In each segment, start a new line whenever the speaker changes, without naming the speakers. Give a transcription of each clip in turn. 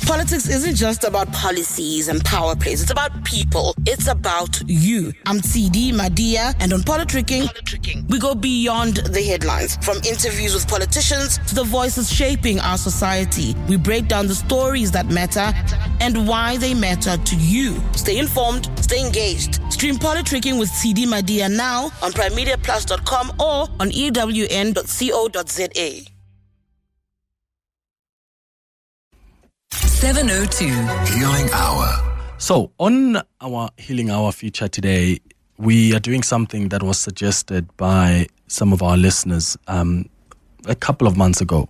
Politics isn't just about policies and power plays. It's about people. It's about you. I'm TD Madia, and on Politricking, we go beyond the headlines. From interviews with politicians to the voices shaping our society, we break down the stories that matter and why they matter to you. Stay informed, stay engaged. Stream Politricking with TD Madia now on primemediaplus.com or on ewn.co.za.
702
Healing Hour.
So, on our Healing Hour feature today, we are doing something that was suggested by some of our listeners a couple of months ago.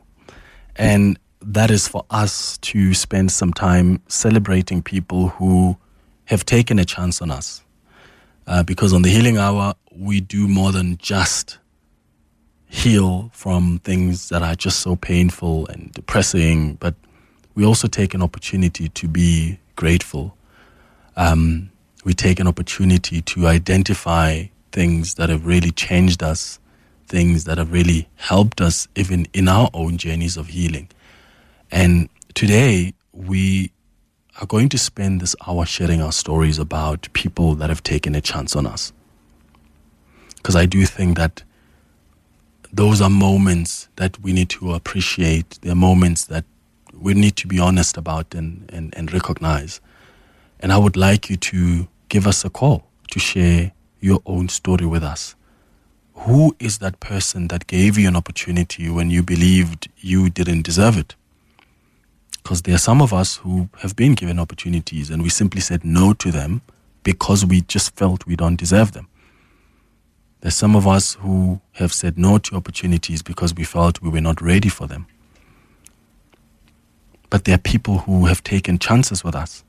And that is for us to spend some time celebrating people who have taken a chance on us. Because on the Healing Hour, we do more than just heal from things that are just so painful and depressing, but we also take an opportunity to be grateful. We take an opportunity to identify things that have really changed us, things that have really helped us even in our own journeys of healing. And today we are going to spend this hour sharing our stories about people that have taken a chance on us. Because I do think that those are moments that we need to appreciate. They're moments that we need to be honest about and recognize. And I would like you to give us a call to share your own story with us. Who is that person that gave you an opportunity when you believed you didn't deserve it? Because there are some of us who have been given opportunities and we simply said no to them because we just felt we don't deserve them. There's some of us who have said no to opportunities because we felt we were not ready for them. But there are people who have taken chances with us.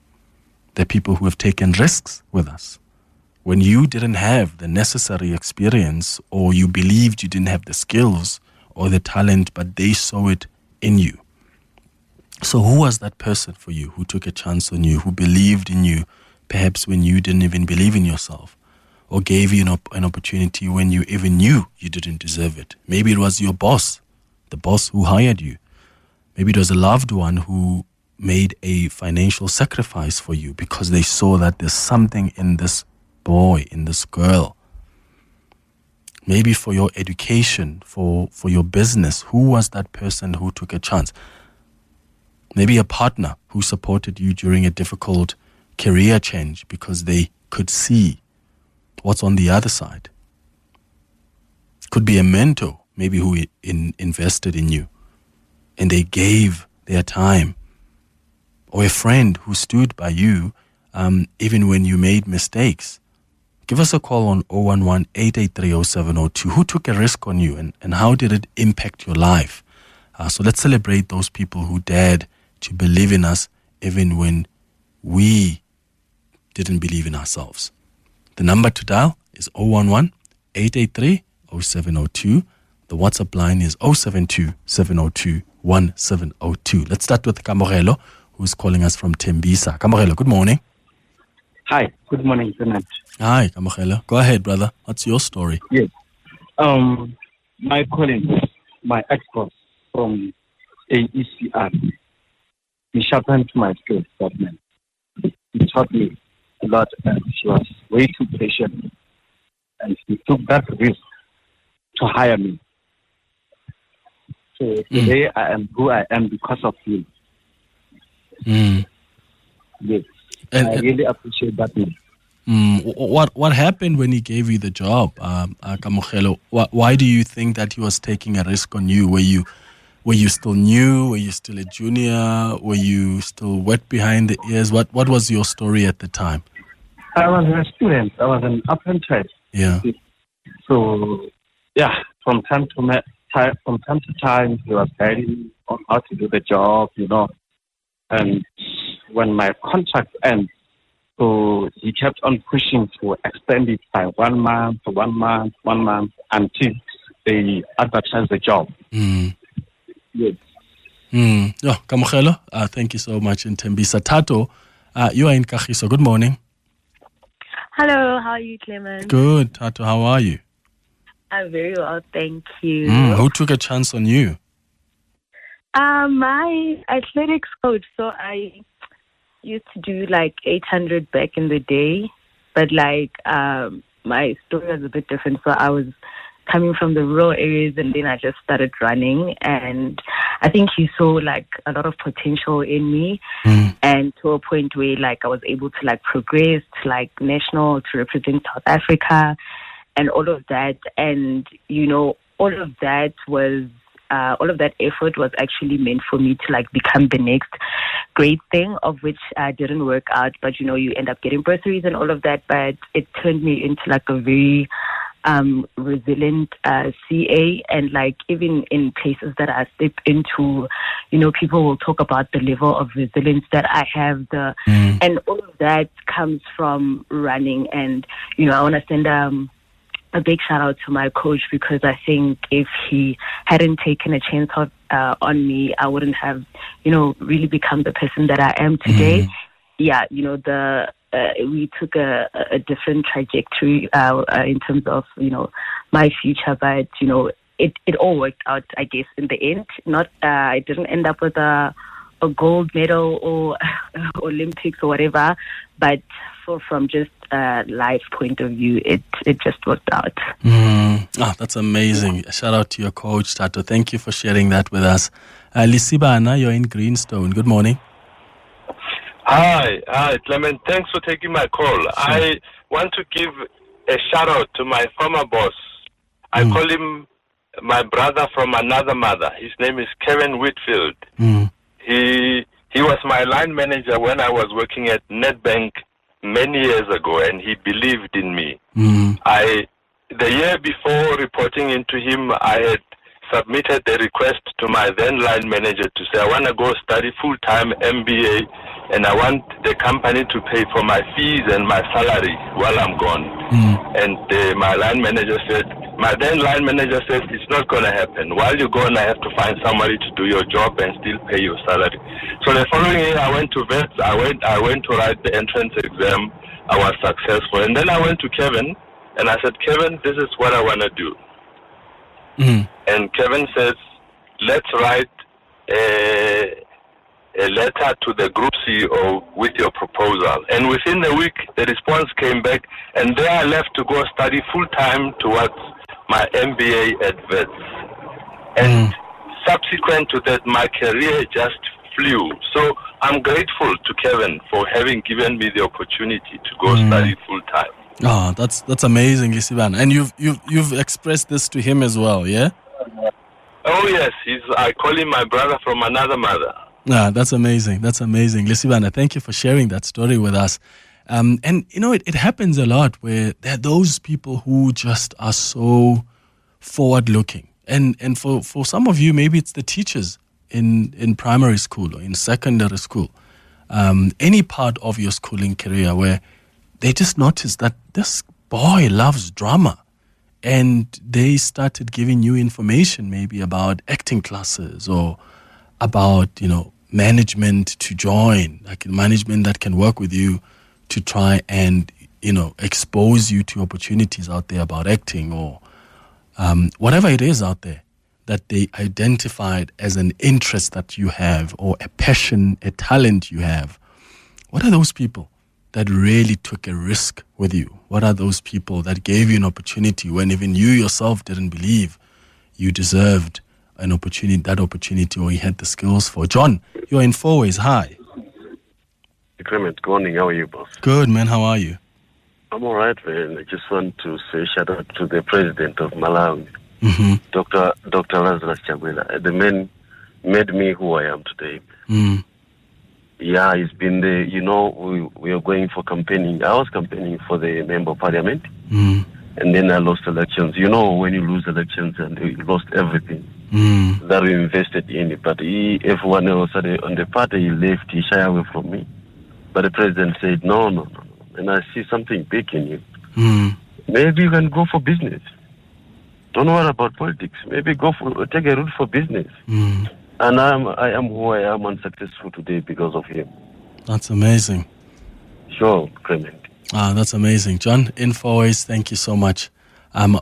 There are people who have taken risks with us. When you didn't have the necessary experience or you believed you didn't have the skills or the talent, but they saw it in you. So who was that person for you who took a chance on you, who believed in you, perhaps when you didn't even believe in yourself, or gave you an opportunity when you even knew you didn't deserve it? Maybe it was your boss, the boss who hired you. Maybe it was a loved one who made a financial sacrifice for you because they saw that there's something in this boy, in this girl. Maybe for your education, for your business, who was that person who took a chance? Maybe a partner who supported you during a difficult career change because they could see what's on the other side. Could be a mentor, maybe who invested in you and they gave their time. Or a friend who stood by you even when you made mistakes. Give us a call on 011-883-0702. Who took a risk on you and how did it impact your life? So let's celebrate those people who dared to believe in us even when we didn't believe in ourselves. The number to dial is 011-883-0702. The WhatsApp line is 072-702-1702. Let's start with Kamogelo, who's calling us from Tembisa. Kamogelo, good morning.
Hi, good morning, Clement.
Hi, Kamogelo. Go ahead, brother. What's your story?
Yes. My colleague, my ex-boss from AECR, he sharpened my skills, that man. He taught me a lot and she was way too patient. And he took that risk to hire me. So today I am who I am because of him. Yes. And I really appreciate that man.
What happened when he gave you the job, Kamogelo? Why do you think that he was taking a risk on you? Were you still new? Were you still a junior? Were you still wet behind the ears? What was your story at the time?
I was a student. I was an apprentice.
Yeah.
So yeah, from time to time, he was guiding on how to do the job, And when my contract ends, so he kept on pushing to extend it by 1 month, until they advertise the job. Yes.
Yeah, Kamogelo, thank you so much. In Tembisa. Tato, you are in Kagiso. Good morning.
Hello, how are you, Clement?
Good. Tato, how are you?
I'm very well, thank you.
Who took a chance on you?
My athletics coach, so I used to do like 800 back in the day, but like my story was a bit different. So I was coming from the rural areas, and then I just started running, and I think he saw like a lot of potential in me, and to a point where like I was able to like progress to like national, to represent South Africa and all of that. And all of that effort was actually meant for me to like become the next great thing, of which didn't work out. But you end up getting bursaries and all of that, but it turned me into like a very resilient CA. And like even in places that I step into, people will talk about the level of resilience that I have, and all of that comes from running. And I want to send a big shout out to my coach, because I think if he hadn't taken a chance on me, I wouldn't have really become the person that I am today. We took a different trajectory in terms of my future, but it all worked out, I guess, in the end. Not I didn't end up with a gold medal or Olympics or whatever, but from just a life point of view, it just worked out.
That's amazing. A shout out to your coach, Tato. Thank you for sharing that with us. Lisibana, you're in Greenstone. Good morning.
Hi, Clement. Thanks for taking my call. Sure. I want to give a shout out to my former boss. I call him my brother from another mother. His name is Kevin Whitfield. He was my line manager when I was working at Nedbank many years ago, and he believed in me. The year before reporting into him, I had submitted a request to my then line manager to say, I want to go study full-time MBA, and I want the company to pay for my fees and my salary while I'm gone. And my then line manager said, it's not going to happen. While you're gone, I have to find somebody to do your job and still pay your salary. So the following year, I went to vets. I went to write the entrance exam. I was successful. And then I went to Kevin, and I said, Kevin, this is what I want to do. And Kevin says, let's write a letter to the group CEO with your proposal. And within a week, the response came back, and there I left to go study full-time towards my MBA at vets. And subsequent to that, my career just flew. So I'm grateful to Kevin for having given me the opportunity to go study full-time.
Oh, that's amazing, Isivan. And you've expressed this to him as well, yeah?
Oh yes, I call him my brother from another mother.
That's amazing. That's amazing. Lisibana, thank you for sharing that story with us. And it happens a lot where there are those people who just are so forward-looking. And for some of you, maybe it's the teachers in primary school or in secondary school, any part of your schooling career where they just noticed that this boy loves drama, and they started giving you information maybe about acting classes or about, management to join, like management that can work with you to try and, expose you to opportunities out there about acting or whatever it is out there that they identified as an interest that you have or a passion, a talent you have. What are those people that really took a risk with you? What are those people that gave you an opportunity when even you yourself didn't believe you deserved an opportunity, or you had the skills for? John, you're in Four Ways. Hi.
Clement, good morning. How are you, boss?
Good, man. How are you?
I'm all right, man. I just want to say shout out to the president of Malawi, Dr. Lazarus Chakwera. The man made me who I am today. Yeah, he's been there. We are going for campaigning. I was campaigning for the member of parliament, and then I lost elections. When you lose elections and you lost everything that we invested in it. But everyone else on the party, he left, he shy away from me. But the president said, no. And I see something big in you. Maybe you can go for business. Don't worry about politics. Maybe take a route for business. And I am who I am and successful today because of him.
That's amazing.
Sure, Clement.
That's amazing. John, in Four Ways, thank you so much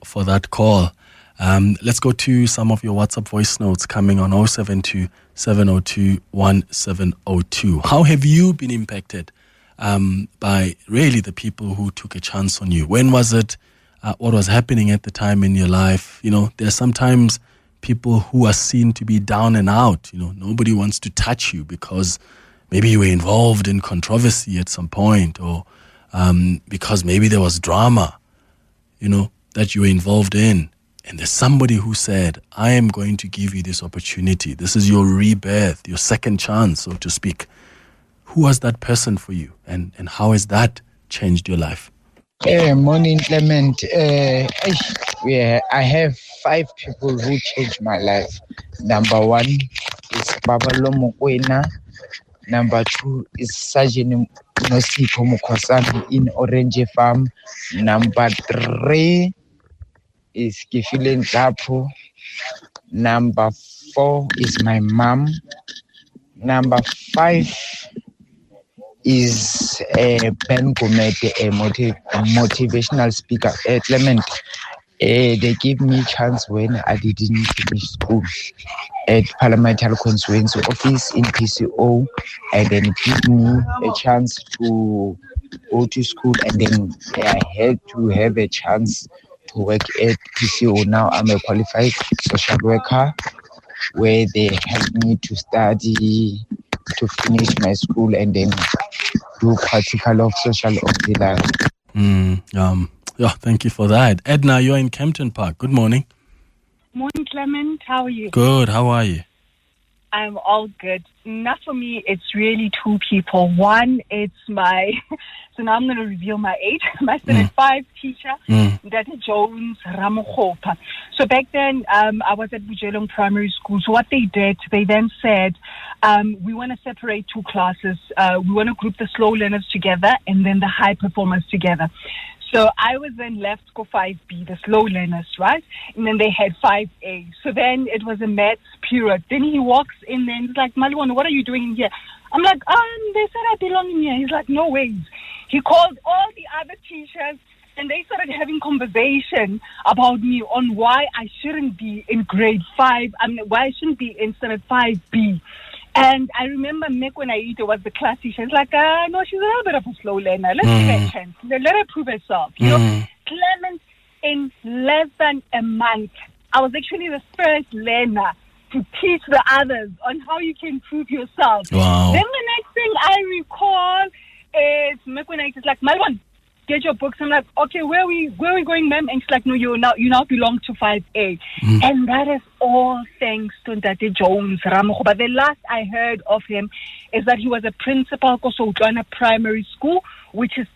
for that call. Let's go to some of your WhatsApp voice notes coming on 072 702 1702. How have you been impacted by really the people who took a chance on you? When was it? What was happening at the time in your life? You know, there's sometimes people who are seen to be down and out. You know, nobody wants to touch you because maybe you were involved in controversy at some point, or because maybe there was drama, you know, that you were involved in. And there's somebody who said, I am going to give you this opportunity. This is your rebirth, your second chance, so to speak. Who was that person for you? And how has that changed your life?
Morning, Clement. I have 5 people who changed my life. Number 1 is Babalo Mokwena. Number 2 is Sergeant Nosipho Mukwasani in Orange Farm. Number 3 is Kifile Nzapo. Number 4 is my mom. Number 5 is Ben Gomete, a motivational speaker. Clement, they gave me a chance when I didn't finish school at Parliamentary Constituency Office in PCO, and then give me a chance to go to school, and then I had to have a chance to work at PCO. Now I'm a qualified social worker, where they helped me to study, to finish my school, and then do practical of social auxiliary.
Thank you for that. Edna, you're in Kempton Park. Good morning.
Morning, Clement. How are you?
Good. How are you?
I'm all good. Not for me, it's really 2 people. One, it's my, so now I'm going to reveal my age, my 5 teacher, Dr. Jones Ramokhopa. So back then, I was at Bujelong Primary School. So what they did, they then said, we want to separate 2 classes. We want to group the slow learners together and then the high performers together. So I was then left for 5B, the slow learners, right? And then they had 5A. So then it was a maths period. Then he walks in and he's like, Maluana, what are you doing in here? I'm like, they said I belong in here. He's like, no ways. He called all the other teachers and they started having conversation about me on why I shouldn't be in grade 5. Why I shouldn't be in standard 5B. And I remember Mekwenaita was the class teacher. It's like, no, she's a little bit of a slow learner. Let's give her a chance. Let her prove herself. You know, Clement, in less than a month, I was actually the first learner to teach the others on how you can prove yourself.
Wow.
Then the next thing I recall is Mekwenaita is like, Malwan, get your books. I'm like, okay, where are we going, ma'am? And she's like, no, you now belong to 5A. And that is all thanks to Ndate Jones Ramokhopa. But the last I heard of him is that he was a principal Kosoutwana Primary School, which is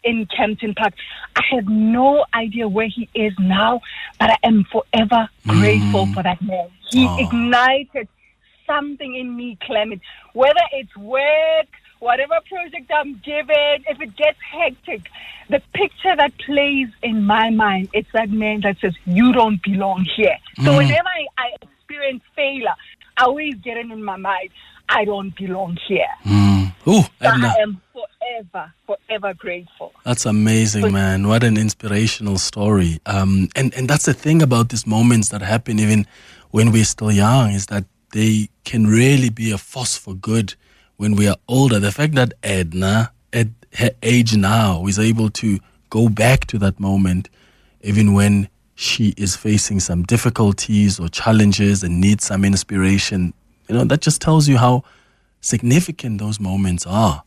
in Kempton Park. I have no idea where he is now, but I am forever grateful for that man. He ignited something in me, Clement, whether it's work, whatever project I'm given, if it gets hectic, the picture that plays in my mind, it's that man that says, you don't belong here. So whenever I experience failure, I always get it in my mind, I don't belong here.
Ooh,
so I am forever grateful.
That's amazing, man. What an inspirational story. And that's the thing about these moments that happen even when we're still young, is that they can really be a force for good when we are older. The fact that Edna, at her age now, is able to go back to that moment, even when she is facing some difficulties or challenges and needs some inspiration, that just tells you how significant those moments are.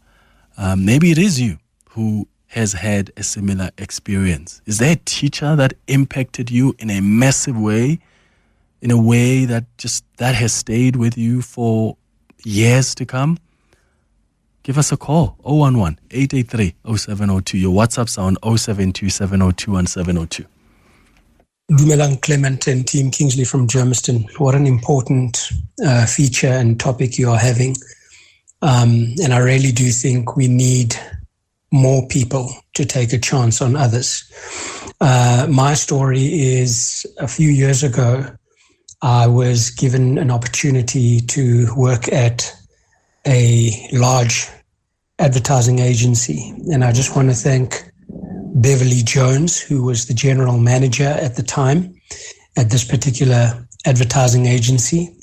Maybe it is you who has had a similar experience. Is there a teacher that impacted you in a massive way, in a way that has stayed with you for years to come? Give us a call, 011-883-0702. Your WhatsApps are on 072-702-1702.
Dumelang Clement and Team Kingsley from Germiston. What an important feature and topic you are having. And I really do think we need more people to take a chance on others. My story is, a few years ago, I was given an opportunity to work at a large advertising agency. And I just want to thank Beverly Jones, who was the general manager at the time, at this particular advertising agency.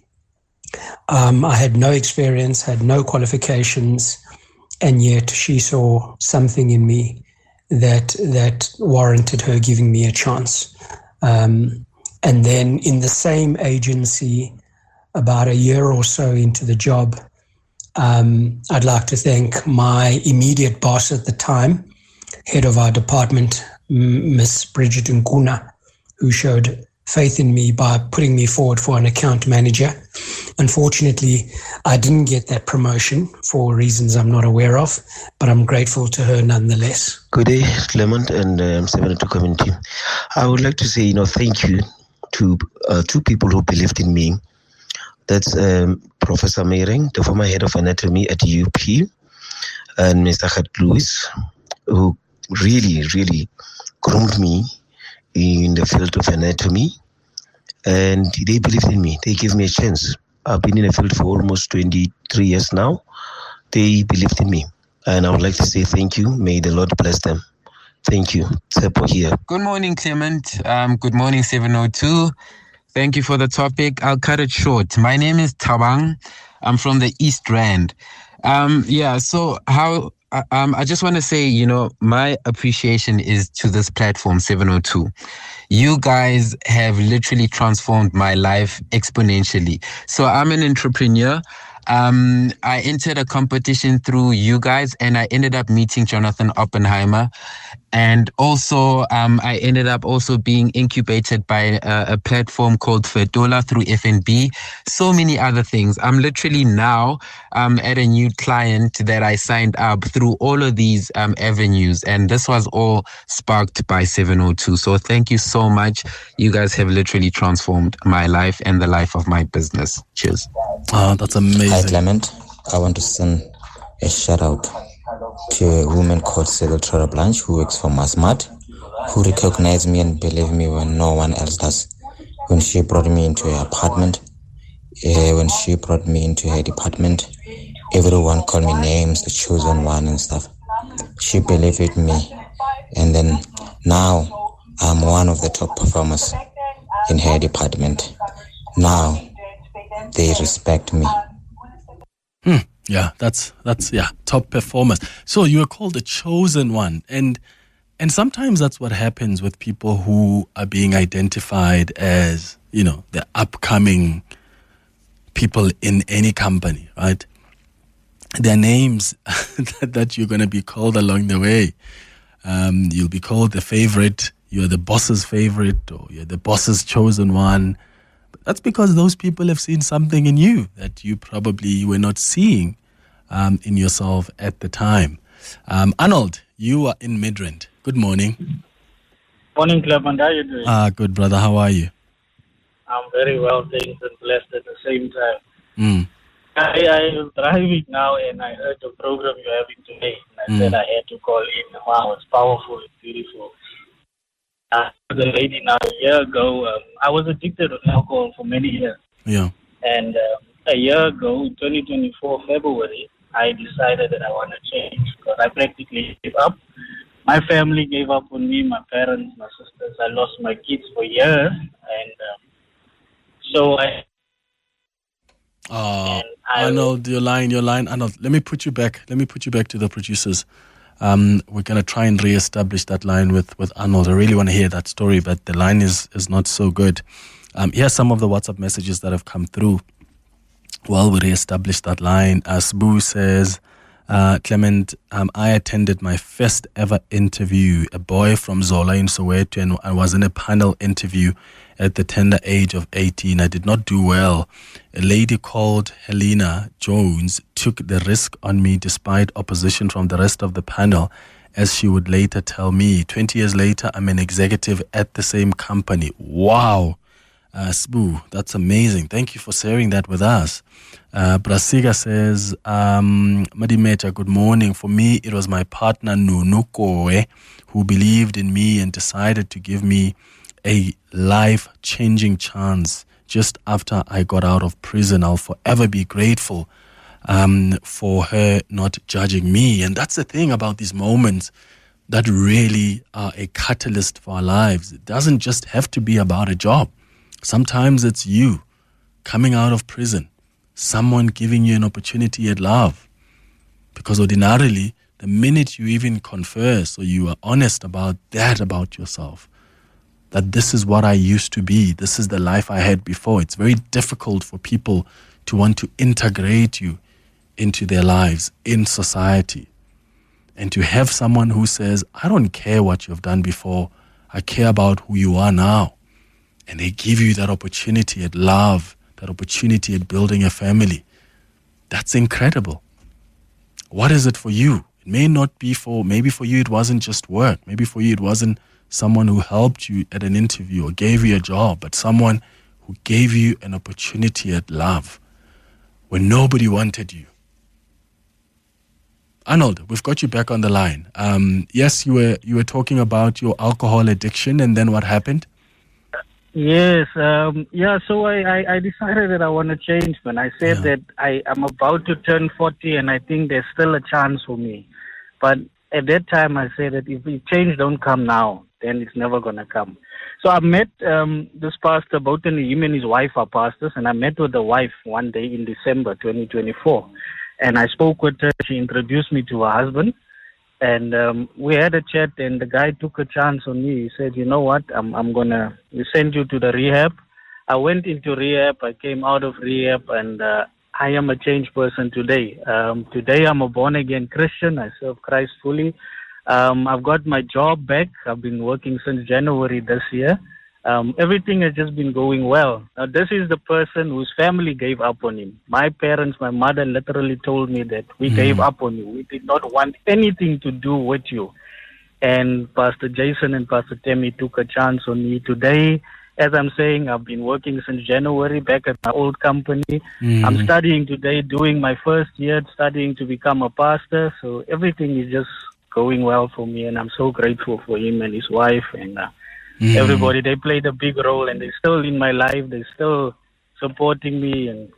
I had no experience, had no qualifications, and yet she saw something in me that warranted her giving me a chance. And then in the same agency, about a year or so into the job, I'd like to thank my immediate boss at the time, head of our department, Miss Bridget Nkuna, who showed faith in me by putting me forward for an account manager. Unfortunately, I didn't get that promotion for reasons I'm not aware of, but I'm grateful to her nonetheless.
Good day, Clement and 72 community. I would like to say, thank you to two people who believed in me. That's Professor Meiring, the former head of anatomy at UP, and Mr. Gert Lewis, who really, really groomed me in the field of anatomy, and they believed in me. They gave me a chance. I've been in the field for almost 23 years now. They believed in me, and I would like to say thank you. May the Lord bless them. Thank you. Tsepo here.
Good morning, Clement. Good morning, 702. Thank you for the topic. I'll cut it short. My name is Tabang. I'm from the East Rand. So I just want to say, my appreciation is to this platform, 702. You guys have literally transformed my life exponentially. So I'm an entrepreneur. I entered a competition through you guys, and I ended up meeting Jonathan Oppenheimer. And also, I ended up also being incubated by a platform called Fetola through FNB. So many other things. I'm literally now at a new client that I signed up through all of these avenues. And this was all sparked by 702. So thank you so much. You guys have literally transformed my life and the life of my business. Cheers.
Oh, that's amazing.
Hi, Clement. I want to send a shout out to a woman called Cyril Trora Blanche, who works for Masmart, who recognized me and believed me when no one else does. When she brought me into her apartment, when she brought me into her department, everyone called me names, the chosen one and stuff. She believed in me. And then now I'm one of the top performers in her department. Now they respect me.
Yeah, that's top performers. So you are called the chosen one, and sometimes that's what happens with people who are being identified as, the upcoming people in any company, right? Their names that you're going to be called along the way. You'll be called the favorite, you're the boss's favorite, or you're the boss's chosen one. That's because those people have seen something in you that you probably were not seeing in yourself at the time. Arnold, you are in Midrand. Good morning.
Morning, Clement. How are you doing?
Good, brother. How are you?
I'm very well, thanks, and blessed at the same time. I was driving now, and I heard the program you're having today. And I said I had to call in. Wow, it's powerful. It's beautiful. The lady now, a year ago, I was addicted to alcohol for many years.
Yeah.
And a year ago, 2024 February, I decided that I want to change because I practically gave up. My family gave up on me, my parents, my sisters. I lost my kids for years. And so
Arnold, your line. Arnold, let me put you back to the producers. We're going to try and reestablish that line with Arnold. I really want to hear that story, but the line is not so good. Here's some of the WhatsApp messages that have come through while we reestablish that line. Sbu says, Clement, I attended my first ever interview, a boy from Zola in Soweto, and I was in a panel interview at the tender age of 18. I did not do well. A lady called Helena Jones took the risk on me despite opposition from the rest of the panel, as she would later tell me. 20 years later, I'm an executive at the same company. Wow. Sbu, that's amazing. Thank you for sharing that with us. Brasiga says, Madimecha, good morning. For me, it was my partner Nunukoe who believed in me and decided to give me a life-changing chance just after I got out of prison. I'll forever be grateful for her not judging me. And that's the thing about these moments that really are a catalyst for our lives. It doesn't just have to be about a job. Sometimes it's you coming out of prison, someone giving you an opportunity at love. Because ordinarily, the minute you even confess or you are honest about that about yourself, that this is what I used to be, this is the life I had before, it's very difficult for people to want to integrate you into their lives, in society. And to have someone who says, I don't care what you've done before, I care about who you are now. And they give you that opportunity at love, that opportunity at building a family. That's incredible. What is it for you? It may not be maybe for you it wasn't just work. Maybe for you it wasn't someone who helped you at an interview or gave you a job, but someone who gave you an opportunity at love when nobody wanted you. Arnold, we've got you back on the line. Yes, you were talking about your alcohol addiction, and then what happened?
Yes, so I decided that I want to change, man. I said that I'm about to turn 40 and I think there's still a chance for me. But at that time I said that if change don't come now, then it's never going to come. So I met this pastor, both him and his wife are pastors, and I met with the wife one day in December 2024. And I spoke with her. She introduced me to her husband. And we had a chat, and the guy took a chance on me. He said, you know what, I'm going to send you to the rehab. I went into rehab. I came out of rehab, and I am a changed person today. Today I'm a born-again Christian. I serve Christ fully. I've got my job back. I've been working since January this year. Everything has just been going well. Now, this is the person whose family gave up on him. My parents, my mother literally told me that we gave up on you. We did not want anything to do with you. And Pastor Jason and Pastor Tammy took a chance on me today. As I'm saying, I've been working since January back at my old company. I'm studying today, doing my first year, studying to become a pastor. So everything is just going well for me, and I'm so grateful for him and his wife and everybody. They played a big role, and they're still in my life. They're still supporting me, and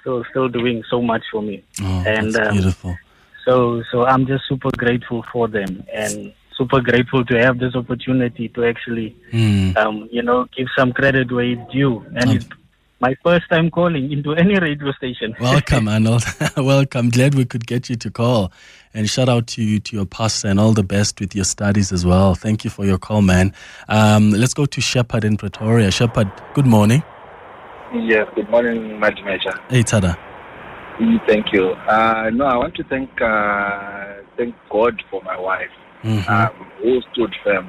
still doing so much for me.
And that's beautiful.
So I'm just super grateful for them, and super grateful to have this opportunity to actually, give some credit where it's due. And it's my first time calling into any radio station.
Welcome, Arnold. Welcome. Glad we could get you to call. And shout out to your pastor, and all the best with your studies as well. Thank you for your call, man. Let's go to Shepard in Pretoria. Shepard, good morning.
Yes, good morning, Major.
Hey, Tada.
Thank you. I want to thank God for my wife, who stood firm.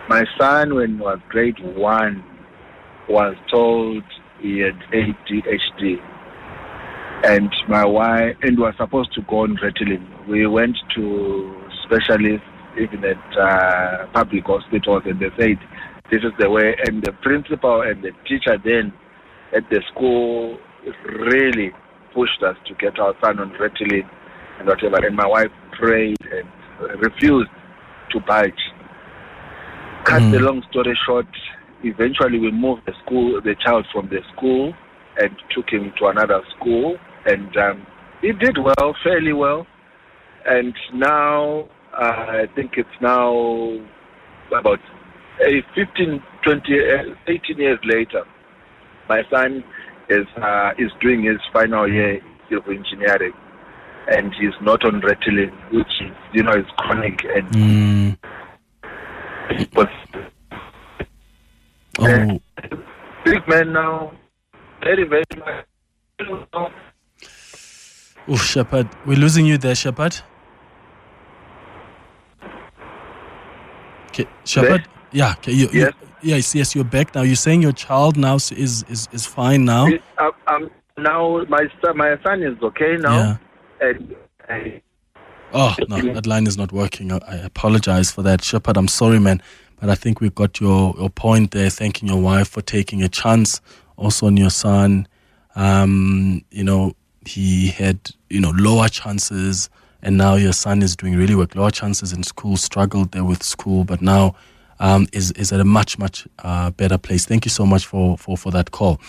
My son, when he was grade 1, was told he had ADHD, and my wife was supposed to go on Ritalin. We went to specialists, even at public hospitals, and they said this is the way. And the principal and the teacher then at the school really pushed us to get our son on Ritalin and whatever. And my wife prayed and refused to budge. Cut the long story short, eventually we moved the child from the school and took him to another school, and he did well, fairly well. And now I think it's now about 18 years later. My son is doing his final year in civil engineering, and he's not on Ritalin, which is chronic and big man now, very, very much.
Oh, Shepard, we're losing you there, Shepard. Okay, Shepard. Yeah. Okay, yes, you're back now. You're saying your child now is fine now.
Now my son is okay now. Yeah.
No, that line is not working. I apologize for that, Shepard. I'm sorry, man. But I think we got your point there, thanking your wife for taking a chance also on your son. He had, lower chances, and now your son is doing really well. Lower chances in school, struggled there with school, but now is at a much, much better place. Thank you so much for that call.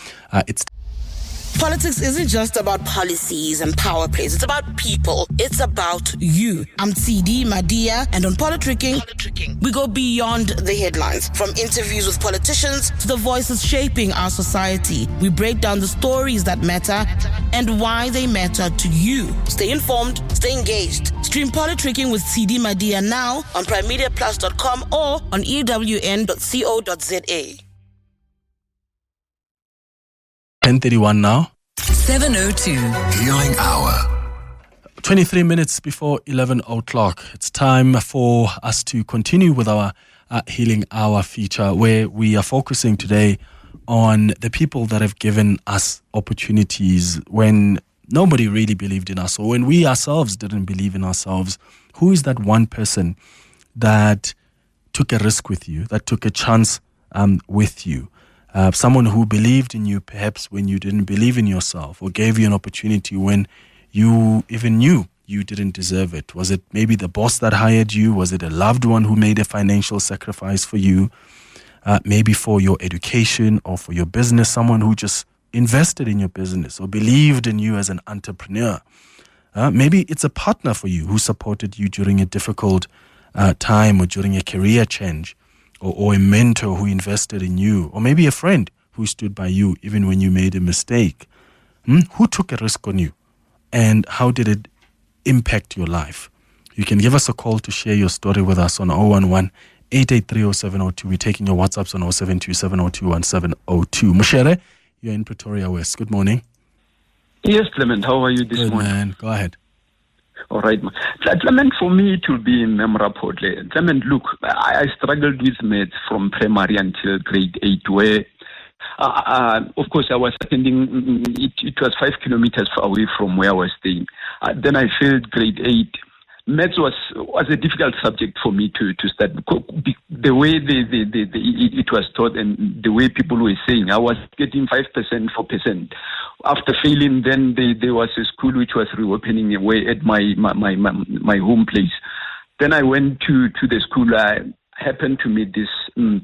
It's
Politics isn't just about policies and power plays. It's about people. It's about you. I'm CD Madia, and on Politricking, we go beyond the headlines. From interviews with politicians to the voices shaping our society, we break down the stories that matter and why they matter to you. Stay informed, stay engaged. Stream Politricking with CD Madia now on primemediaplus.com or on ewn.co.za.
10:31 now.
7:02.
Healing Hour.
23 minutes before 11 o'clock. It's time for us to continue with our Healing Hour feature, where we are focusing today on the people that have given us opportunities when nobody really believed in us, or when we ourselves didn't believe in ourselves. Who is that one person that took a risk with you, that took a chance with you? Someone who believed in you perhaps when you didn't believe in yourself, or gave you an opportunity when you even knew you didn't deserve it. Was it maybe the boss that hired you? Was it a loved one who made a financial sacrifice for you? Maybe for your education or for your business, someone who just invested in your business or believed in you as an entrepreneur. Maybe it's a partner for you who supported you during a difficult time or during a career change. Or a mentor who invested in you, or maybe a friend who stood by you even when you made a mistake. Who took a risk on you, and how did it impact your life? You can give us a call to share your story with us on 011-883-0702. We're taking your WhatsApps on 0727021702. Mushere, you're in Pretoria West. Good morning.
Yes, Clement, how are you this morning?
Man, go ahead.
All right. Clement, for me, it will be memorable. Clement, look, I struggled with maths from primary until grade 8, where, of course, I was attending, it was 5 kilometers away from where I was staying. Then I failed grade 8. Maths was a difficult subject for me to start. The way it was taught and the way people were saying, I was getting 5%, 4%. After failing, then there was a school which was reopening away at my home place. Then I went to the school. I happened to meet this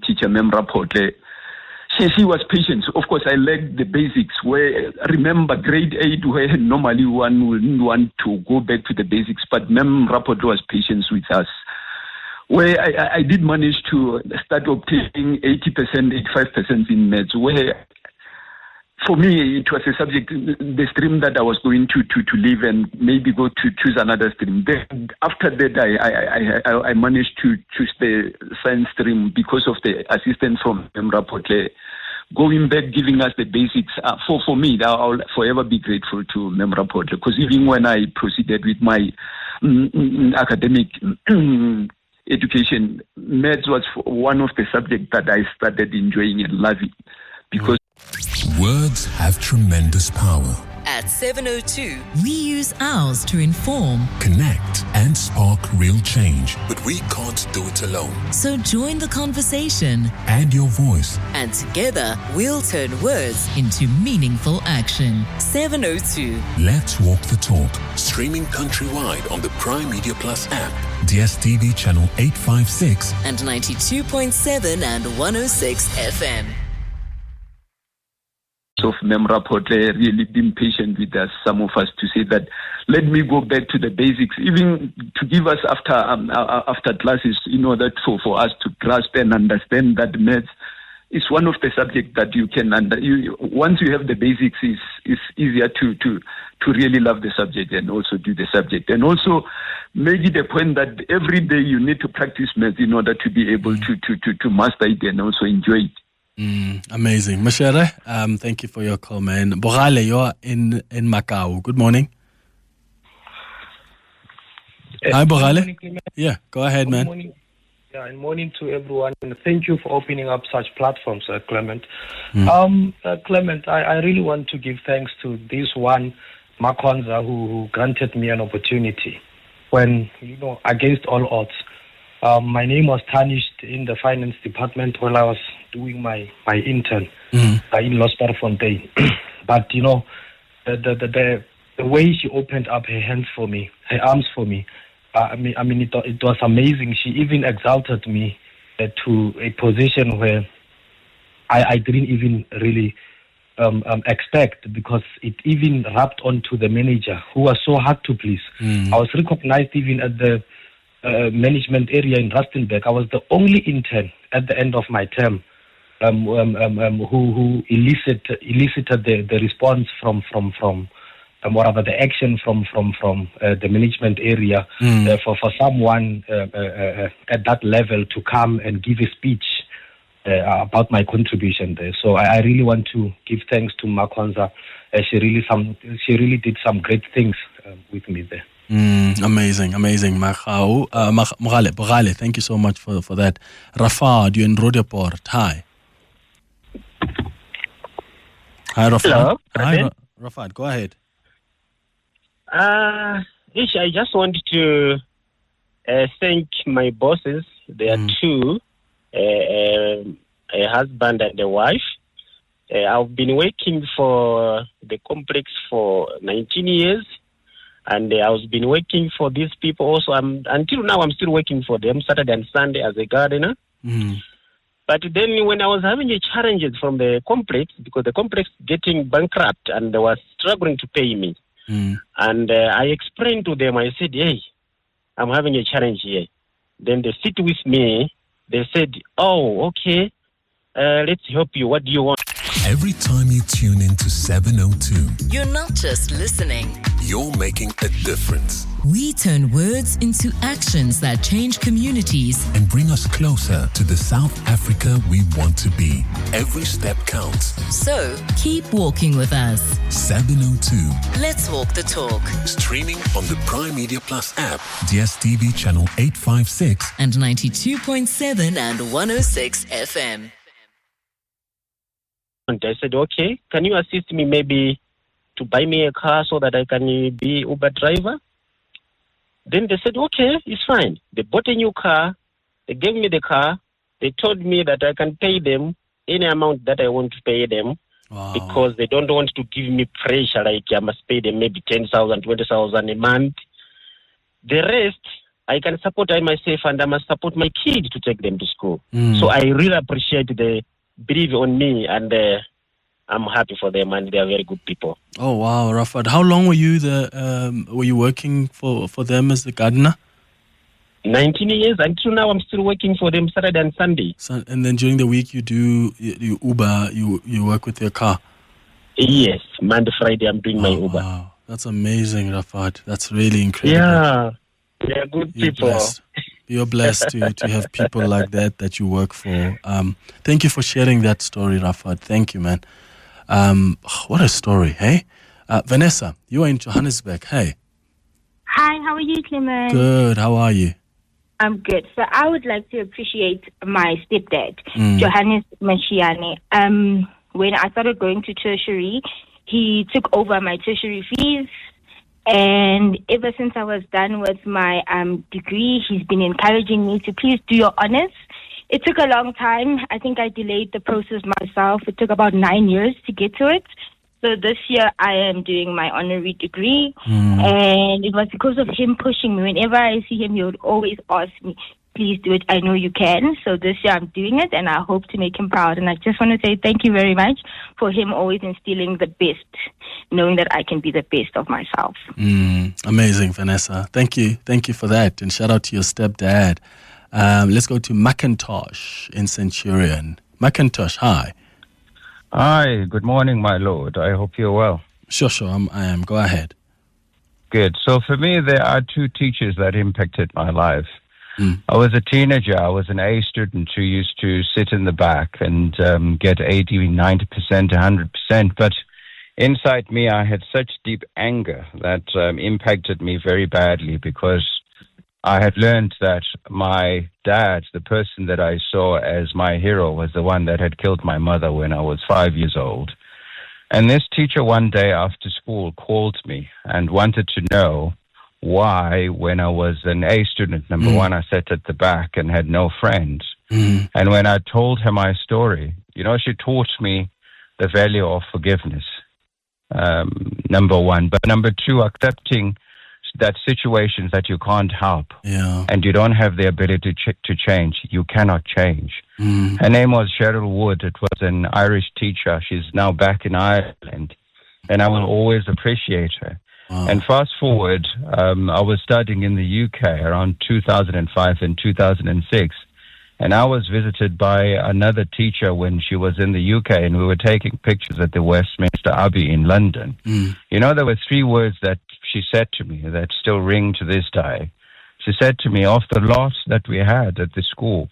teacher, Mem Rapotle. She was patient. Of course, I lacked the basics. Where remember grade 8, where normally one wouldn't want to go back to the basics, but Mem Rapotle was patient with us. Where I did manage to start obtaining 80%, 85% in maths. Where for me, it was a subject, the stream that I was going to leave and maybe go to choose another stream. Then after that, I managed to choose the science stream because of the assistance from Memra Potle. Going back, giving us the basics. For me, I'll forever be grateful to Memra Potle, because even when I proceeded with my academic education, maths was one of the subjects that I started enjoying and loving, because
words have tremendous power.
At 7:02, we use ours to inform,
connect, and spark real change. But we can't do it alone.
So join the conversation.
Add your voice.
And together, we'll turn words into meaningful action. 7:02.
Let's walk the talk. Streaming countrywide on the Prime Media Plus app, DSTV channel 856,
and 92.7 and 106 FM.
Of Memra Potle really been patient with us, some of us, to say that let me go back to the basics, even to give us after classes, in order for us to grasp and understand that maths is one of the subjects that you can once you have the basics, is easier to really love the subject and also do the subject, and also maybe the point that every day you need to practice maths in order to be able to master it and also enjoy it.
Amazing. Mashere, thank you for your call, man. Bogale, you're in Macau. Good morning. Hi, Bogale. Yeah, go ahead, man.
Morning. Yeah, and morning to everyone. And thank you for opening up such platforms, Clement. Clement, I really want to give thanks to this one, Makonza, who granted me an opportunity when, against all odds. My name was tarnished in the finance department while I was doing my intern in Losperfontein. But the way she opened up her arms for me, it was amazing. She even exalted me to a position where I didn't even really expect, because it even rubbed onto the manager, who was so hard to please. I was recognized even at the management area in Rustenburg. I was the only intern at the end of my term who elicited the response from whatever the action from the management area for someone at that level to come and give a speech about my contribution there. So I really want to give thanks to Makonza. She really did some great things with me there.
Amazing. Mogale, thank you so much for that. Rafad, you're in Roodepoort. Hi. Hi, Rafad.
Hello.
Hi, Rafad. Go ahead.
I just want to thank my bosses. There are two, a husband and a wife. I've been working for the complex for 19 years, and I've been working for these people also. Until now, I'm still working for them Saturday and Sunday as a gardener. But then when I was having challenges from the complex, because the complex getting bankrupt and they were struggling to pay me, and I explained to them, I said, hey, I'm having a challenge here. Then they sit with me. They said, oh, okay, let's help you. What do you want?
Every time you tune into 702,
You're not just listening.
you're making a difference
We turn words into actions that change communities.
and bring us closer to the South Africa we want to be. Every step counts.
So keep walking with us.
702,
Let's walk the talk.
streaming on the Prime Media Plus app, DSTV channel 856,
And 92.7 and 106 FM.
And I said, okay, can you assist me maybe to buy me a car so that I can be Uber driver? Then they said, okay, it's fine. They bought a new car. They gave me the car. They told me that I can pay them any amount that I want to pay them because they don't want to give me pressure like I must pay them maybe 10,000, 20,000 a month. The rest, I can support I myself, and I must support my kids to take them to school. So I really appreciate the believe on me, and I'm happy for them, and they are very good people.
Oh wow, Rafad. How long were you working for them as the gardener?
19 years. Until now, I'm still working for them Saturday and Sunday.
And then during the week you Uber, you work with your car?
Yes, Monday, Friday, I'm doing my Uber.
Wow, that's amazing, Rafad. That's really incredible.
Yeah, they are good people.
You're blessed to have people like that you work for. Thank you for sharing that story, Rafad. Thank you, man. What a story, hey? Vanessa, you are in Johannesburg. Hey.
Hi, how are you, Clement?
Good, how are you?
I'm good. So I would like to appreciate my stepdad, Johannes Mashiane. When I started going to tertiary, he took over my tertiary fees. And ever since I was done with my degree, he's been encouraging me to please do your honors. It took a long time. I think I delayed the process myself. It took about 9 years to get to it. So this year I am doing my honorary degree. And it was because of him pushing me. Whenever I see him, he would always ask me, please do it. I know you can. So this year I'm doing it, and I hope to make him proud. And I just want to say thank you very much for him always instilling the best, knowing that I can be the best of myself.
Amazing, Vanessa. Thank you for that. And shout out to your stepdad. Let's go to Macintosh in Centurion. Macintosh, hi.
Hi, good morning, my lord. I hope you're well.
Sure, I am. Go ahead.
Good. So for me, there are two teachers that impacted my life. I was a teenager. I was an A student who used to sit in the back and get 80, 90%, 100%. But inside me, I had such deep anger that impacted me very badly, because I had learned that my dad, the person that I saw as my hero, was the one that had killed my mother when I was 5 years old. And this teacher one day after school called me and wanted to know why, when I was an A student, number one, I sat at the back and had no friends. And when I told her my story, she taught me the value of forgiveness, number one. But number two, accepting that situations that you can't help,
Yeah.
and you don't have the ability to change, you cannot change. Her name was Cheryl Wood. It was an Irish teacher. She's now back in Ireland, and I will always appreciate her. And fast forward, I was studying in the UK around 2005 and 2006, and I was visited by another teacher when she was in the UK, and we were taking pictures at the Westminster Abbey in London. You know, there were 3 words that she said to me that still ring to this day. She said to me, of the lot that we had at the school,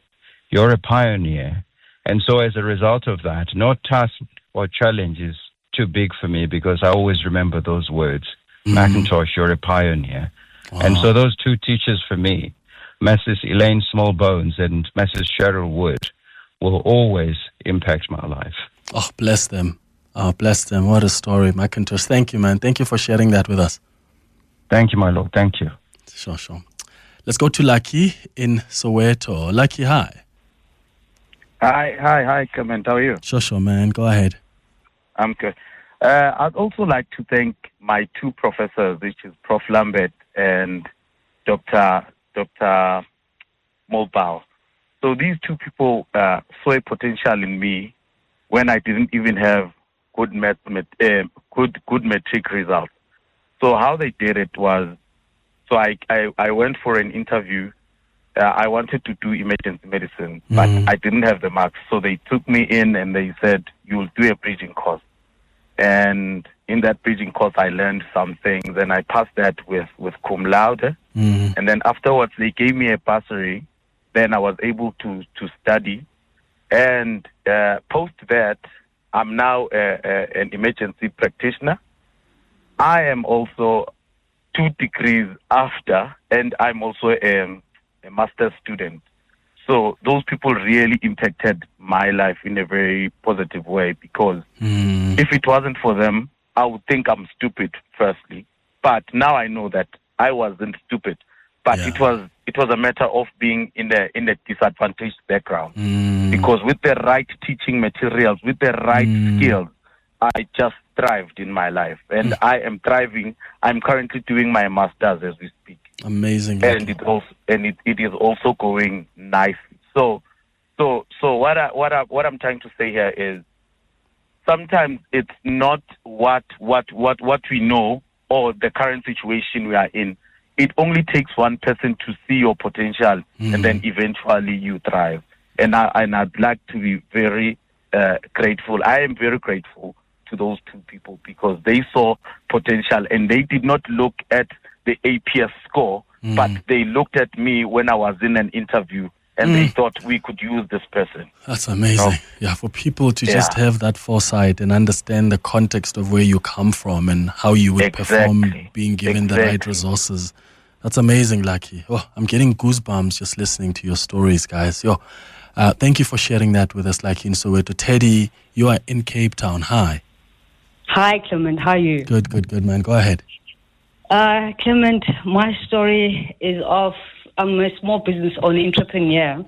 you're a pioneer. And so as a result of that, no task or challenge is too big for me, because I always remember those words. Macintosh, you're a pioneer. And so those 2 teachers for me, Mrs. Elaine Smallbones and Mrs. Cheryl Wood, will always impact my life.
Oh, bless them. Oh, bless them. What a story, Macintosh. Thank you, man. Thank you for sharing that with us.
Thank you, my lord. Thank you.
Sure. Let's go to Lucky in Soweto. Lucky, hi.
Hi, Clement. How are you?
Sure, man. Go ahead.
I'm good. I'd also like to thank my 2 professors, which is Prof. Lambert and Dr. Mulbau. So these 2 people saw a potential in me when I didn't even have good matric results. So how they did it was, so I went for an interview. I wanted to do emergency medicine, but I didn't have the marks. So they took me in and they said, you'll do a bridging course. And in that bridging course, I learned some things, and I passed that with cum laude. And then afterwards, they gave me a bursary. Then I was able to study. And post that, I'm now an emergency practitioner. I am also 2 degrees after, and I'm also a master's student. So those people really impacted my life in a very positive way, because if it wasn't for them, I would think I'm stupid, firstly. But now I know that I wasn't stupid. But it was a matter of being in a disadvantaged background. Because with the right teaching materials, with the right skills, I just thrived in my life. And I am thriving. I'm currently doing my master's as we speak.
Amazing.
And it is also going nicely. So what I'm trying to say here is, sometimes it's not what we know or the current situation we are in. It only takes one person to see your potential, and then eventually you thrive. And I'd like to be very grateful. I am very grateful to those 2 people, because they saw potential, and they did not look at the APS score, but they looked at me when I was in an interview, and they thought we could use this person.
That's amazing. Yeah, for people to just have that foresight and understand the context of where you come from and how you would perform being given the right resources. That's amazing, Lucky. Oh, I'm getting goosebumps just listening to your stories, guys. Thank you for sharing that with us, Lucky in Soweto. Teddy, you are in Cape Town. Hi.
Hi, Clement. How are you?
Good, man. Go ahead.
Clement, my story is of I'm a small business owner, entrepreneur.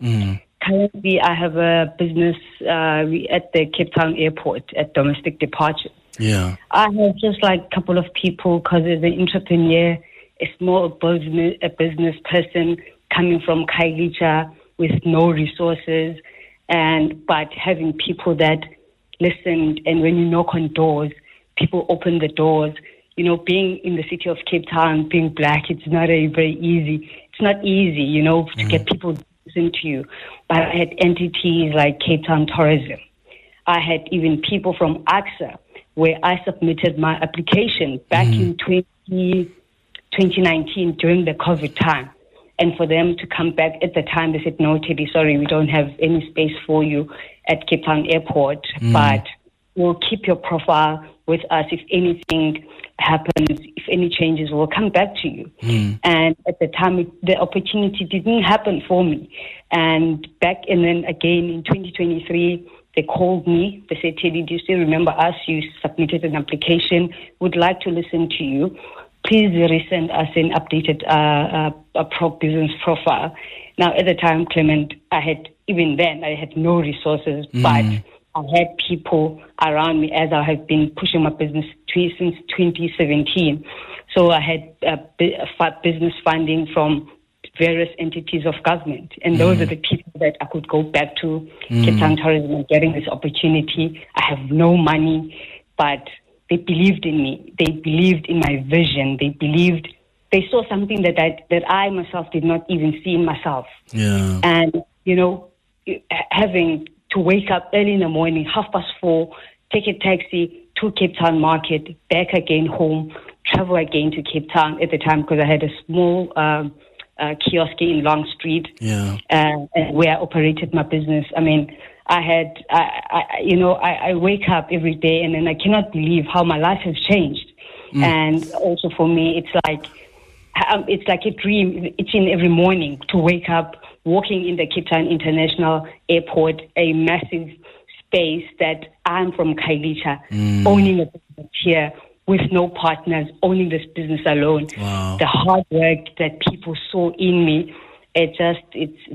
Currently, I have a business at the Cape Town airport at domestic departure.
Yeah.
I have just like a couple of people, because as an entrepreneur, a small business person coming from Kailicha with no resources, but having people that listened, and when you knock on doors, people open the doors. You know, being in the city of Cape Town, being black, it's not very easy. It's not easy, to get people to listen to you. But I had entities like Cape Town Tourism. I had even people from AXA, where I submitted my application back in 2019 during the COVID time. And for them to come back at the time, they said, no, Teddy, sorry, we don't have any space for you at Cape Town Airport, but we'll keep your profile with us. If anything happens, if any changes, we'll come back to you. And at the time, the opportunity didn't happen for me. And then again in 2023, they called me. They said, Teddy, do you still remember us? You submitted an application. Would like to listen to you. Please resend us an updated business profile. Now, at the time, Clement, I had no resources, but I had people around me as I have been pushing my business since 2017. So I had business funding from various entities of government. And those are the people that I could go back to Cape Town Tourism and getting this opportunity. I have no money, but they believed in me. They believed in my vision. They saw something that I myself did not even see in myself.
Yeah.
And, having to wake up early in the morning, 4:30, take a taxi to Cape Town Market, back again home, travel again to Cape Town at the time because I had a small kiosk in Long Street, where I operated my business. I mean, I wake up every day and then I cannot believe how my life has changed. And also for me, it's like a dream each and every morning to wake up, walking in the Cape Town International Airport, a massive space that I'm from Kailicha, owning a business here with no partners, owning this business alone.
Wow.
The hard work that people saw in me, it's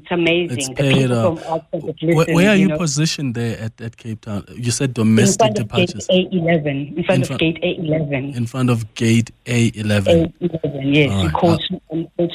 amazing.
It's
The
paid
people
off.
from outside that listen,
Where are you positioned there at Cape Town? You said domestic departures.
In front of gate A11.
In front of gate A11.
A11, yes.
All
We
right.
call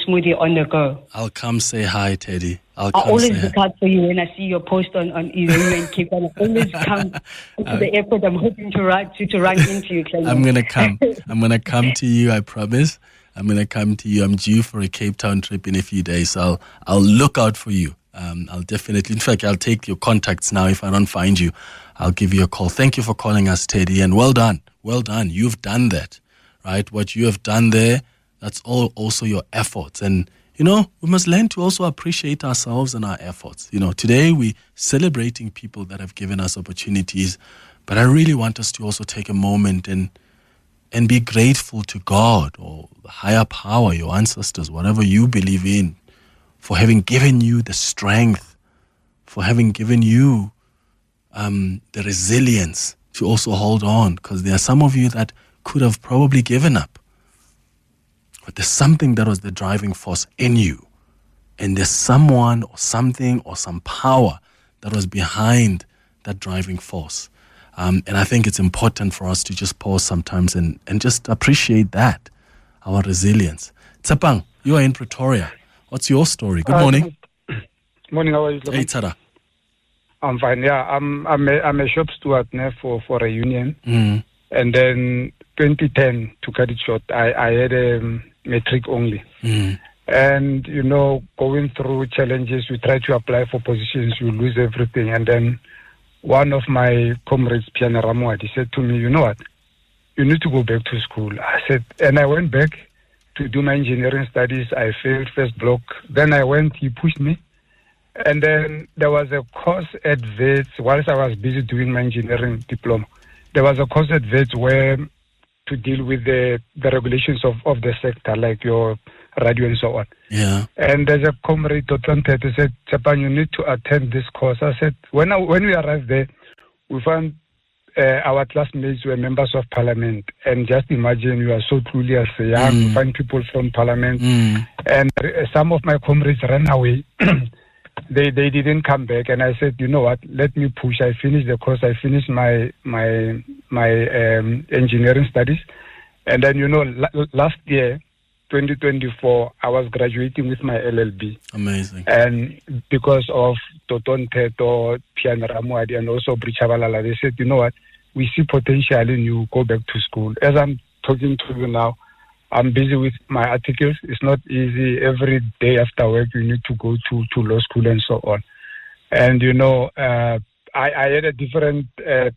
Smoothie on the go.
I'll come say hi, Teddy.
I always look out for you when I see your post on you in Cape Town. I always come to the airport. I'm hoping to run into you, Clement.
I'm gonna come. I'm gonna come to you. I promise. I'm gonna come to you. I'm due for a Cape Town trip in a few days, so I'll look out for you. I'll definitely. In fact, I'll take your contacts now. If I don't find you, I'll give you a call. Thank you for calling us, Teddy, and well done. Well done. You've done that, right? What you have done there, that's all also your efforts. And we must learn to also appreciate ourselves and our efforts. Today we're celebrating people that have given us opportunities, but I really want us to also take a moment and be grateful to God or the higher power, your ancestors, whatever you believe in, for having given you the strength, for having given you the resilience to also hold on, because there are some of you that could have probably given up. But there's something that was the driving force in you. And there's someone or something or some power that was behind that driving force. And I think it's important for us to just pause sometimes and just appreciate that, our resilience. Tsepang, you are in Pretoria. What's your story? Good morning.
Morning, how are you?
Hey, Tada.
I'm fine, yeah. I'm a shop steward now for a union. And then 2010, to cut it short, I had a metric only. And, going through challenges, we try to apply for positions, you lose everything. And then one of my comrades, Piana Ramuad, he said to me, you know what, you need to go back to school. I said, and I went back to do my engineering studies. I failed first block. Then I went, he pushed me. And then there was a course at VETS, whilst I was busy doing my engineering diploma. There was a course at VETS where to deal with the regulations of the sector, like your radio and so on.
Yeah.
And there's a comrade, Totontet, who said, Japan, you need to attend this course. I said, when we arrived there, we found our classmates were members of parliament. And just imagine, you are so clueless, young, you find people from parliament. And some of my comrades ran away. They didn't come back, and I said, you know what? Let me push. I finished the course. I finished my engineering studies, and then last year, 2024, I was graduating with my LLB.
Amazing.
And because of Toton Teto, Pian Ramuadi, and also Brichabalala, they said, you know what? We see potential in you. Go back to school. As I'm talking to you now, I'm busy with my articles. It's not easy. Every day after work, you need to go to law school and so on. And, I had a different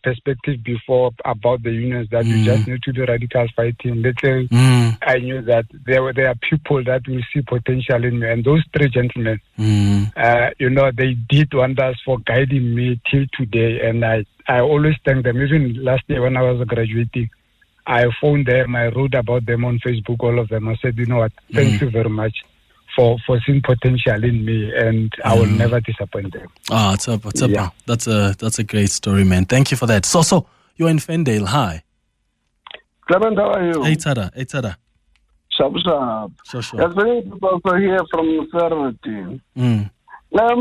perspective before about the unions, that you just need to do radical fighting. Little I knew that there are people that will see potential in me. And those three gentlemen, they did wonders for guiding me till today. And I always thank them. Even last year when I was graduating, I phoned them, I wrote about them on Facebook, all of them. I said, you know what, thank you very much for seeing potential in me, and I will never disappoint them.
Yeah. That's a great story, man. Thank you for that. So you're in Fendale. Hi.
Clement, how are you?
Hey, Tada.
Sure.
Sure.
There's many people also here from Ferretti. I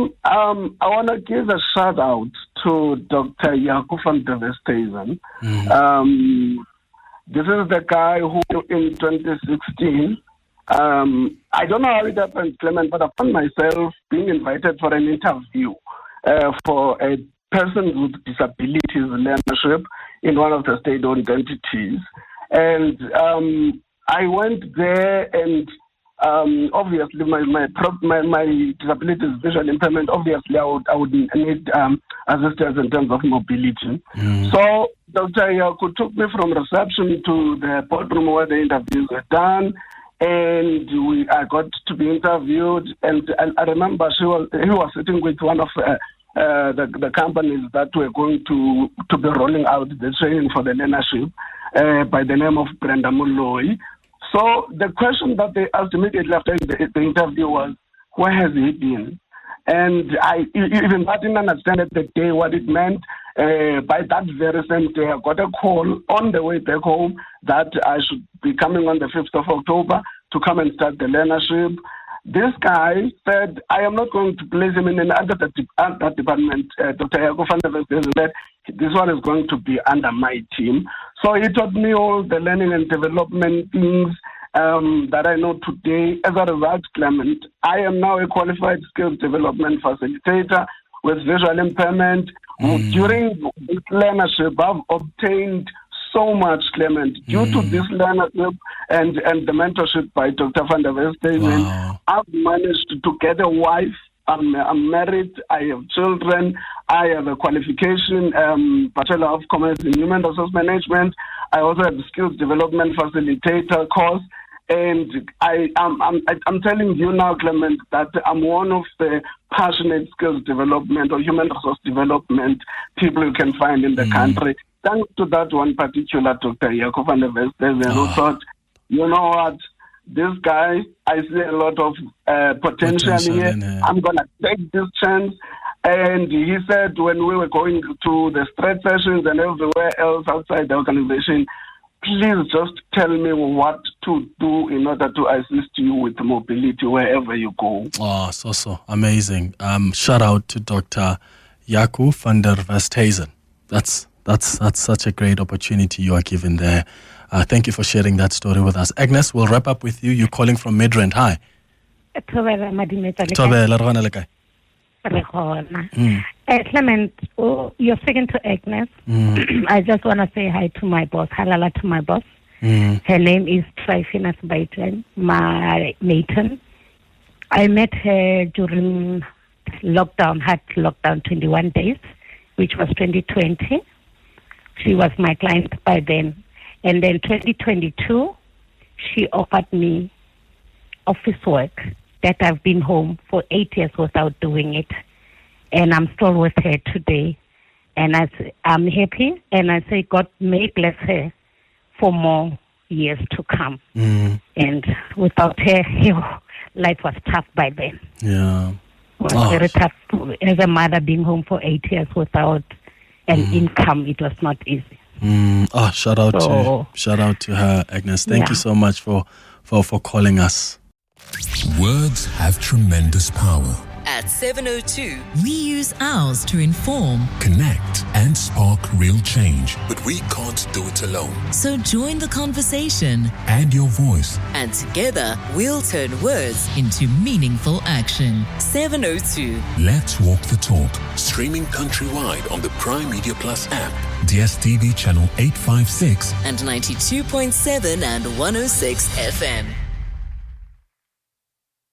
want to give a shout out to Dr. Jaco van der Westhuizen. This is the guy who in 2016, I don't know how it happened, Clement, but I found myself being invited for an interview for a person with disabilities leadership in one of the state-owned entities. And I went there, and obviously my disability is visual impairment. Obviously, I would need assistance in terms of mobility. So Dr. Jaco took me from reception to the boardroom where the interviews were done, and I got to be interviewed. And I remember he was sitting with one of the companies that were going to be rolling out the training for the learnership by the name of Brenda Mulloy. So the question that they asked immediately after the interview was, where has he been? And I didn't understand at the day what it meant. By that very same day, I got a call on the way back home that I should be coming on the 5th of October to come and start the learnership. This guy said, I am not going to place him in another department, Dr. Jaco van der Westhuizen, that this one is going to be under my team. So he taught me all the learning and development things that I know today. As a result, Clement, I am now a qualified skills development facilitator with visual impairment. During this learnership, I've obtained so much, Clement, due to this learnership and the mentorship by Dr. van der Westhuizen. Wow. I've managed to get a wife. I'm married. I have children. I have a qualification, Bachelor of Commerce in Human Resource Management. I also have a skills development facilitator course. And I'm telling you now, Clement, that I'm one of the passionate skills development or human resource development people you can find in the country. Thanks to that one particular Dr. Jaco van der Westhuizen, who thought, you know what, this guy, I see a lot of potential here. I'm going to take this chance. And he said when we were going to the straight sessions and everywhere else outside the organization, please just tell me what to do in order to assist you with mobility wherever you go.
Oh, so amazing. Shout out to Dr. Jaco van der Westhuizen. That's such a great opportunity you are given there. Thank you for sharing that story with us. Agnes, we'll wrap up with you. You're calling from Midrand. Hi.
Clement, you're speaking to Agnes. I just want to say hi to my boss. Halala to my boss. Her name is Trifinas Baitan, my matron. I met her during lockdown, had lockdown 21 days, which was 2020. She was my client by then. And then 2022, she offered me office work that I've been home for 8 years without doing it. And I'm still with her today. And I'm happy. And I say, God may bless her for more years to come. And without her, life was tough by then.
Yeah.
It was very tough. As a mother being home for 8 years without an income, it was not easy.
Shout out to her, Agnes. Thank you so much for calling us.
Words have tremendous power.
At 7:02, we use ours to inform,
connect, and spark real change. But we can't do it alone.
So join the conversation.
Add your voice.
And together, we'll turn words into meaningful action. 7:02.
Let's walk the talk. Streaming countrywide on the Prime Media Plus app, DSTV channel 856,
and 92.7 and 106 FM.